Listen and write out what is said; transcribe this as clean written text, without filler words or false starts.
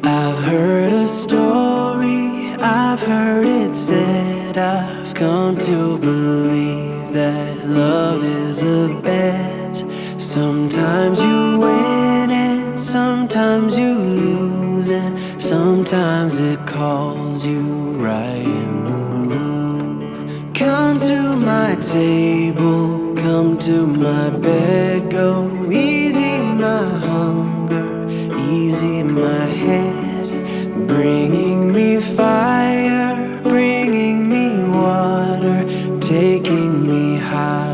I've heard a story, I've heard it said, I've come to believe that love is a bet. Sometimes you win and sometimes you lose, and sometimes it calls you right in the move. Come to my table, come to my bed, go easy my hunger, easy my head, bringing me fire, bringing me water, taking me high.